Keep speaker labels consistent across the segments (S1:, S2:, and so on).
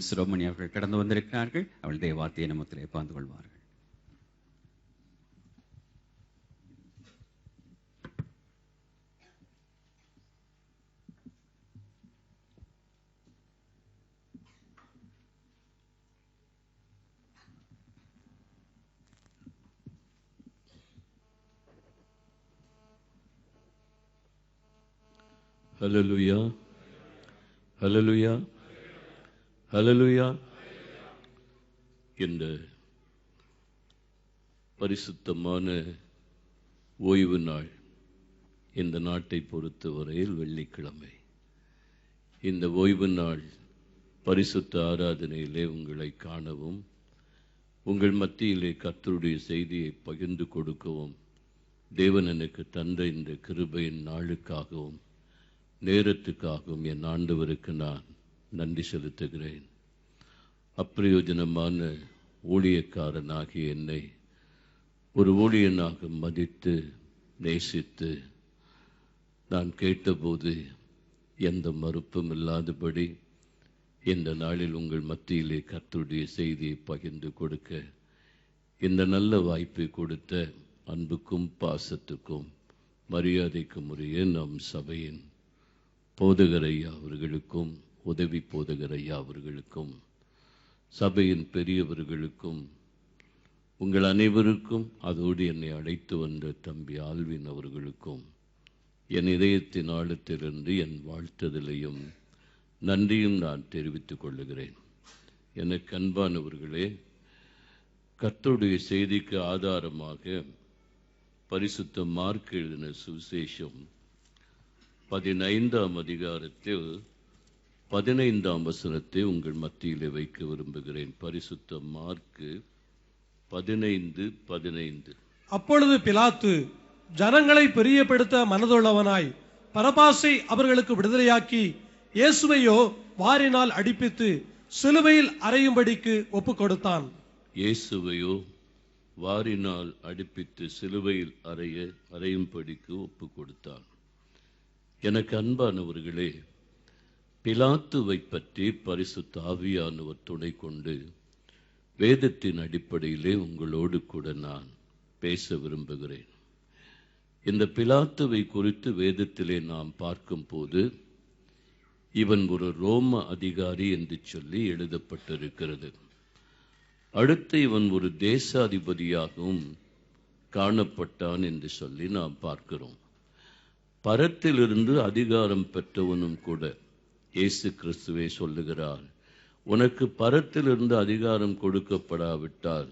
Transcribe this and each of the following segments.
S1: சிரோமணி அவர்கள் கடந்து வந்திருக்கிறார்கள். அவள் தேவாத்திய நமத்திலே பகிர்ந்து கொள்வார்கள்.
S2: ஹல்லேலூயா, ஹல்லேலூயா, ஹல்லேலூயா. இந்த பரிசுத்தமான ஓய்வு நாள் இந்த நாட்டை பொறுத்தவரையில் வெள்ளிக்கிழமை. இந்த ஓய்வு நாள் பரிசுத்த ஆராதனையிலே உங்களை காணவும், உங்கள் மத்தியிலே கர்த்தருடைய செய்தியை பகிர்ந்து கொடுக்கவும் தேவன் எனக்கு தந்த இந்த கிருபையின் நாளுக்காகவும் நேரத்துக்காகவும் என் ஆண்டவருக்கு நான் நன்றி செலுத்துகிறேன். அப்பிரயோஜனமான ஊழியக்காரனாகிய என்னை ஒரு ஊழியனாக மதித்து நேசித்து நான் கேட்டபோது எந்த மறுப்பும் இல்லாதபடி இந்த நாளில் உங்கள் மத்தியிலே கர்த்தருடைய செய்தியை பகிர்ந்து கொடுக்க இந்த நல்ல வாய்ப்பை கொடுத்த அன்புக்கும் பாசத்துக்கும் மரியாதைக்கும் உரிய நம் சபையின் போதகர் ஐயா அவர்களுக்கும், உதவி போதகர் ஐயா அவர்களுக்கும், சபையின் பெரியவர்களுக்கும், உங்கள் அனைவருக்கும், அதோடு என்னை அழைத்து வந்த தம்பி ஆல்வின் அவர்களுக்கும் என் இதயத்தின் ஆழத்திலிருந்து என் வாழ்த்துதலையும் நன்றியும் நான் தெரிவித்துக் கொள்ளுகிறேன். எனக்கு அன்பானவர்களே, கர்த்தருடைய செய்திக்கு ஆதாரமாக பரிசுத்த மார்க் எழுதின சுவிசேஷம் 15ஆம் அதிகாரத்தில் 15ஆம் வசனத்தை உங்கள் மத்தியிலே வைக்க விரும்புகிறேன். பரிசுத்த மார்க் 15:15.
S3: அப்பொழுது பிலாத்து ஜனங்களை பிரியப்படுத்த மனதுள்ளவனாய் பரபாசை அவர்களுக்கு விடுதலையாக்கி இயேசுவையோ வாரினால் அடிப்பித்து சிலுவையில் அறையும்படிக்கு ஒப்பு கொடுத்தான்.
S2: இயேசுவையோ வாரினால் அடிப்பித்து சிலுவையில் அறையும்படிக்கு ஒப்பு கொடுத்தான். எனக்கு அன்பானவர்களே, பிலாத்துவை பற்றி பரிசுத்த ஆவியானவர் துணை கொண்டு வேதத்தின் அடிப்படையிலே உங்களோடு கூட நான் பேச விரும்புகிறேன். இந்த பிலாத்துவை குறித்து வேதத்திலே நாம் பார்க்கும் போது இவன் ஒரு ரோம அதிகாரி என்று சொல்லி எழுதப்பட்டிருக்கிறது. அடுத்து இவன் ஒரு தேசாதிபதியாகவும் காணப்பட்டான் என்று சொல்லி நாம் பார்க்கிறோம். பரத்திலிருந்து அதிகாரம் பெற்றவனும் கூட இயேசு கிறிஸ்துவே சொல்லுகிறார், உனக்கு பரத்திலிருந்து அதிகாரம் கொடுக்கப்படாவிட்டால்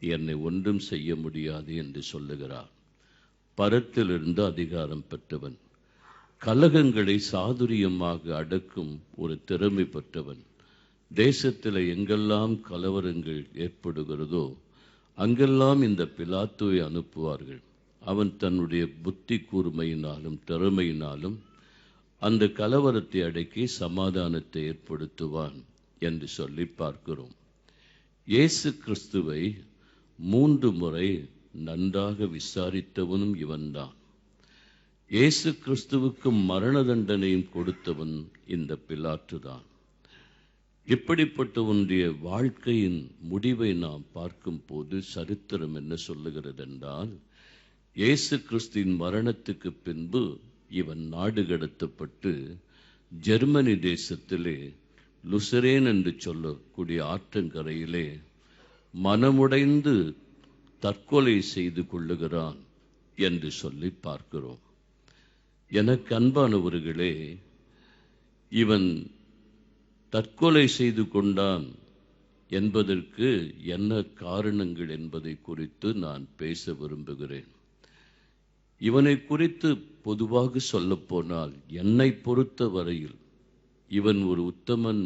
S2: என்னை ஒன்றும் செய்ய முடியாது என்று சொல்லுகிறார். பரத்திலிருந்து அதிகாரம் பெற்றவன், கலகங்களை சாதுரியமாக அடக்கும் ஒரு திறமை பெற்றவன். தேசத்தில் எங்கெல்லாம் கலவரங்கள் ஏற்படுகிறதோ அங்கெல்லாம் இந்த பிலாத்துவை அனுப்புவார்கள். அவன் தன்னுடைய புத்தி கூர்மையினாலும் திறமையினாலும் அந்த கலவரத்தை அடக்கி சமாதானத்தை ஏற்படுத்துவான் என்று சொல்லி பார்க்கிறோம். இயேசு கிறிஸ்துவை 3 முறை நன்றாக விசாரித்தவனும் இவன்தான். இயேசு கிறிஸ்துவுக்கு மரண தண்டனையும் கொடுத்தவன் இந்த பிலாத்து தான். இப்படிப்பட்டவனுடைய வாழ்க்கையின் முடிவை நாம் பார்க்கும் போது சரித்திரம் என்ன சொல்லுகிறது என்றால், இயேசு கிறிஸ்துவின் மரணத்துக்கு பின்பு இவன் நாடு கடத்தப்பட்டு ஜெர்மனி தேசத்திலே லுசரேன் என்று சொல்லக்கூடிய ஆற்றங்கரையிலே மனமுடைந்து தற்கொலை செய்து கொள்ளுகிறான் என்று சொல்லி பார்க்கிறோம். எனக்கு அன்பானவர்களே, இவன் தற்கொலை செய்து கொண்டான் என்பதற்கு என்ன காரணங்கள் என்பதை குறித்து நான் பேச விரும்புகிறேன். இவனை குறித்து பொதுவாக சொல்லப்போனால் என்னை பொறுத்த வரையில் இவன் ஒரு உத்தமன்,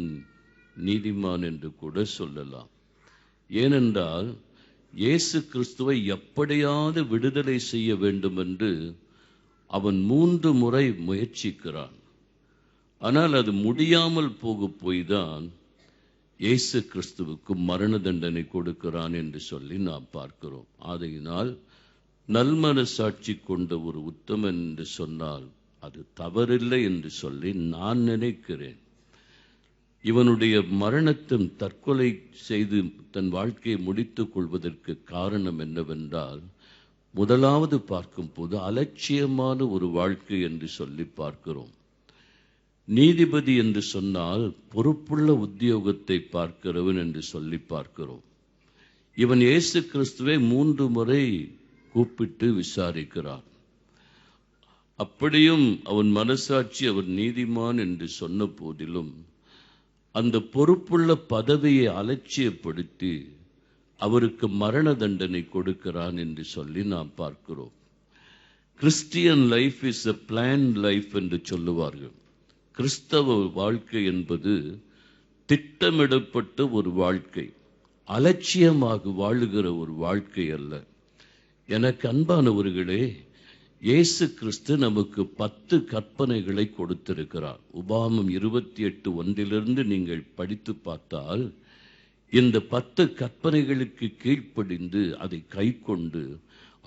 S2: நீதிமான் என்று கூட சொல்லலாம். ஏனென்றால் இயேசு கிறிஸ்துவை எப்படியாவது விடுதலை செய்ய வேண்டும் என்று அவன் 3 முறை முயற்சிக்கிறான். ஆனால் அது முடியாமல் போக போய்தான் இயேசு கிறிஸ்துவுக்கு மரண தண்டனை கொடுக்கிறான் என்று சொல்லி நாம் பார்க்கிறோம். ஆகையினால் நல்மனசாட்சி கொண்ட ஒரு உத்தமன் என்று சொன்னால் அது தவறில்லை என்று சொல்லி நான் நினைக்கிறேன். இவனுடைய மரணத்தின் தற்கொலை செய்து தன் வாழ்க்கையை முடித்துக் கொள்வதற்கு காரணம் என்னவென்றால், முதலாவது பார்க்கும் போது அலட்சியமான ஒரு வாழ்க்கை என்று சொல்லி பார்க்கிறோம். நீதிபதி என்று சொன்னால் பொறுப்புள்ள உத்தியோகத்தை பார்க்கிறவன் என்று சொல்லி பார்க்கிறோம். இவன் இயேசு கிறிஸ்துவை 3 முறை கூப்பிட்டு விசாரிக்கிறான். அப்படியும் அவன் மனசாட்சி அவர் நீதிமான் என்று சொன்ன போதிலும் அந்த பொறுப்புள்ள பதவியை அலட்சியப்படுத்தி அவருக்கு மரண தண்டனை கொடுக்கிறான் என்று சொல்லி நாம் பார்க்கிறோம். Christian life is a plan life என்று சொல்லுவார்கள். கிறிஸ்தவ வாழ்க்கை என்பது திட்டமிடப்பட்ட ஒரு வாழ்க்கை, அலட்சியமாக வாழுகிற ஒரு வாழ்க்கை அல்ல. எனக்கு அன்பானவர்களே, இயேசு கிறிஸ்து நமக்கு 10 கற்பனைகளை கொடுத்திருக்கிறார். உபாகமம் 28:1 நீங்கள் படித்து பார்த்தால், இந்த 10 கற்பனைகளுக்கு கீழ்ப்படிந்து அதை கைக்கொண்டு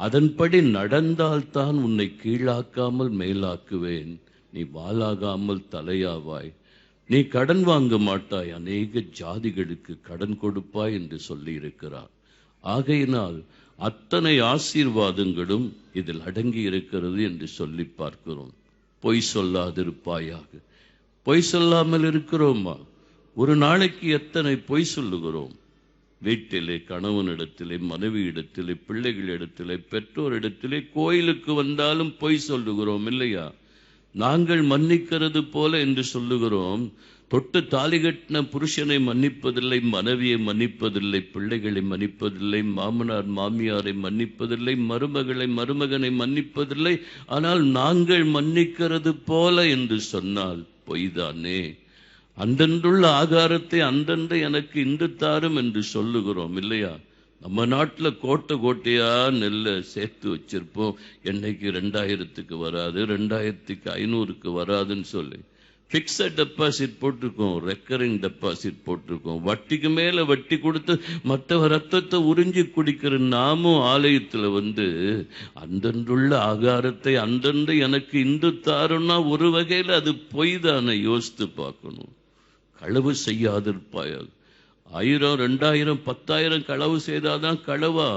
S2: அதன்படி நடந்தால்தான் உன்னை கீழாக்காமல் மேலாக்குவேன், நீ வாளாகாமல் தலையாவாய், நீ கடன் வாங்க மாட்டாய், அநேக ஜாதிகளுக்கு கடன் கொடுப்பாய் என்று சொல்லி இருக்கிறார். ஆகையினால் அத்தனை ஆசீர்வாதங்களும் இதில் அடங்கி இருக்கிறது என்று சொல்லி பார்க்கிறோம். பொய் சொல்லாதிருப்பாயாக. பொய் சொல்லாமல் இருக்கிறோமா? ஒரு நாளைக்கு எத்தனை பொய் சொல்லுகிறோம்? வீட்டிலே, கணவனிடத்திலே, மனைவியிடத்திலே, பிள்ளைகளிடத்திலே, பெற்றோரிடத்திலே, கோயிலுக்கு வந்தாலும் பொய் சொல்லுகிறோம் இல்லையா? நாங்கள் மன்னிக்கிறது போல என்று சொல்லுகிறோம். தொட்டு தாலி கட்டின புருஷனை மன்னிப்பதில்லை, மனைவியை மன்னிப்பதில்லை, பிள்ளைகளை மன்னிப்பதில்லை, மாமனார் மாமியாரை மன்னிப்பதில்லை, மருமகனை மன்னிப்பதில்லை. ஆனால் நாங்கள் மன்னிக்கிறது போல என்று சொன்னால் பொய்தானே? அன்றன்றுள்ள ஆகாரத்தை அன்றன்று எனக்கு இன்று தாரும் என்று சொல்லுகிறோம் இல்லையா? நம்ம நாட்டில் கோட்டையா நெல்லை சேர்த்து வச்சிருப்போம். என்னைக்கு 2000க்கு வராது, 2500க்கு வராதுன்னு சொல்லி ஃபிக்ஸட் டெபாசிட் போட்டிருக்கோம், ரெக்கரிங் டெபாசிட் போட்டிருக்கோம். வட்டிக்கு மேல வட்டி கொடுத்து மற்றவர் ரத்தத்தை உறிஞ்சி குடிக்கிற நாமும் ஆலயத்தில் அன்றன்றுள்ள ஆகாரத்தை அன்றன்று எனக்கு இன்று தாருன்னா ஒரு வகையில் அது பொய் தானே? யோசித்து பார்க்கணும். களவு செய்யாதிருப்பாயாக. 1000, 2000, 10,000 களவு செய்தாதான் களவா?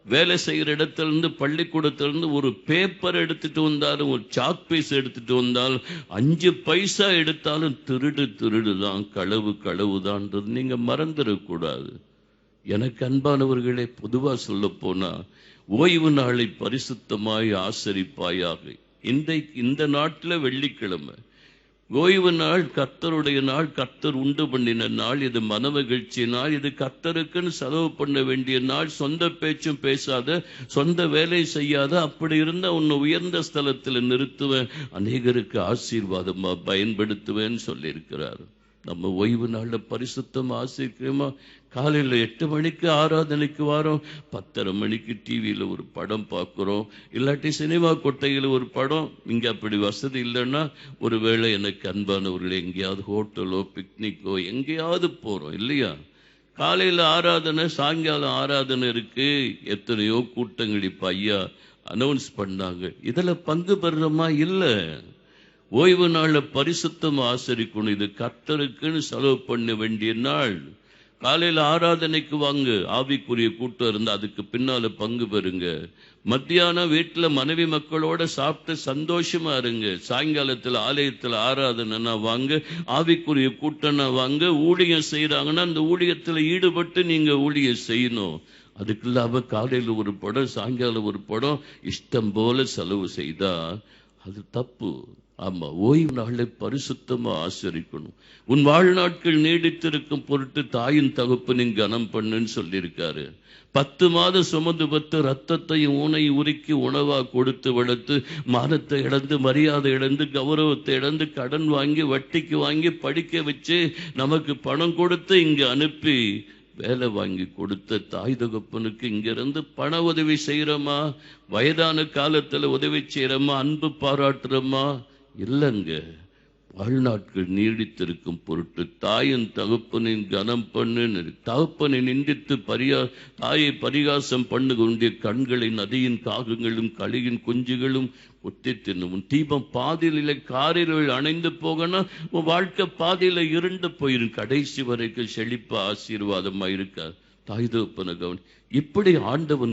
S2: வேலை செய்கிற இடத்திலிருந்து, பள்ளிக்கூடத்திலிருந்து ஒரு பேப்பர் எடுத்துட்டு வந்தாலும், ஒரு சாக் பீஸ் எடுத்துட்டு வந்தாலும், 5 பைசா எடுத்தாலும் திருடுதான், களவுதான்றது நீங்க மறந்துடக்கூடாது. எனக்கு அன்பானவர்களே, பொதுவா சொல்ல போனா ஓய்வு நாளை பரிசுத்தமாய் ஆசரிப்பாயாக. இந்த நாட்டில் வெள்ளிக்கிழமை ஓய்வு நாள், கர்த்தருடைய நாள், கர்த்தர் உண்டு பண்ணின நாள், இது மனமகிழ்ச்சி நாள், இது கர்த்தருக்குன்னு செலவு பண்ண வேண்டிய நாள். சொந்த பேச்சும் பேசாத, சொந்த வேலை செய்யாத, அப்படி இருந்தா உன்னை உயர்ந்த ஸ்தலத்தில் நிறுத்துவேன், அநேகருக்கு ஆசீர்வாதமா பயன்படுத்துவேன்னு சொல்லியிருக்கிறார். நம்ம ஓய்வு நாள்ல பரிசுத்தம் ஆசரிக்கிறோமா? காலையில் 8 மணிக்கு ஆராதனைக்கு வரோம், 10:30 மணிக்கு டிவியில் ஒரு படம் பார்க்குறோம், இல்லாட்டி சினிமா கொட்டையில் ஒரு படம். இங்கே அப்படி வசதி இல்லைன்னா ஒருவேளை எனக்கு அன்பானவர்கள் எங்கேயாவது ஹோட்டலோ பிக்னிக்கோ எங்கேயாவது போகிறோம் இல்லையா? காலையில் ஆராதனை, சாயங்காலம் ஆராதனை இருக்கு. எத்தனையோ கூட்டங்கள் இப்போ ஐயா அனௌன்ஸ் பண்ணாங்க. இதில் பங்கு பெறுறோமா? இல்லை. ஓய்வு நாளில் பரிசுத்தம் ஆசரிக்கணும். இது கர்த்தருக்குன்னு செலவு பண்ண வேண்டிய நாள். காலையில் ஆராதனைக்கு வாங்க, ஆவிக்குரிய கூட்டம் இருந்தால் அதுக்கு பின்னால பங்கு பெறுங்க. மத்தியானம் வீட்டில் மனைவி மக்களோட சாப்பிட்டு சந்தோஷமா இருங்க. சாயங்காலத்தில் ஆலயத்தில் ஆராதனைனா வாங்க, ஆவிக்குரிய கூட்டம்னா வாங்க. ஊழியம் செய்யறாங்கன்னா அந்த ஊழியத்தில் ஈடுபட்டு நீங்க ஊழியம் செய்யணும். அதுக்கு இல்லாம காலையில் ஒரு படம், சாயங்காலம் ஒரு படம், இஷ்டம் போல செலவு செய்தா அது தப்பு. ஆமா, ஓய்வு நாளை பரிசுத்தமா ஆசரிக்கணும். உன் வாழ்நாட்கள் நீடித்திருக்கும் பொருட்டு தாயின் தகப்பனின் கனம் பண்ணுன்னு சொல்லியிருக்காரு. 10 மாதம் சுமந்து பத்து ரத்தத்தையும் ஊனையும் உருக்கி உணவா கொடுத்து வளர்த்து, மானத்தை இழந்து, மரியாதை இழந்து, கௌரவத்தை இழந்து, கடன் வாங்கி, வட்டிக்கு வாங்கி படிக்க வச்சு, நமக்கு பணம் கொடுத்து இங்க அனுப்பி வேலை வாங்கி கொடுத்த தாய் தகப்பனுக்கு இங்கிருந்து பண உதவி செய்யறோமா? வயதான காலத்துல உதவி செய்யறோமா? அன்பு பாராட்டுறோமா? இல்லைங்க. வாழ்நாட்கள் நீடித்திருக்கும் பொருட்டு தாயின் தகப்பனின் கனம் பண்ணு. தகப்பனை நிந்தித்து தாயை பரிகாசம் பண்ணுகின்ற கண்களை நதியின் காகங்களும் களியின் குஞ்சுகளும் ஒத்தி தின்னும். உன் தீபம் பாதியில காரில் அணைந்து போகனா உன் வாழ்க்கை பாதியில இருண்டு போயிரும். கடைசி வரைக்கும் செழிப்பா ஆசீர்வாதமா இருக்க தாய் தகப்பனை கவனி. இப்படி ஆண்டவன்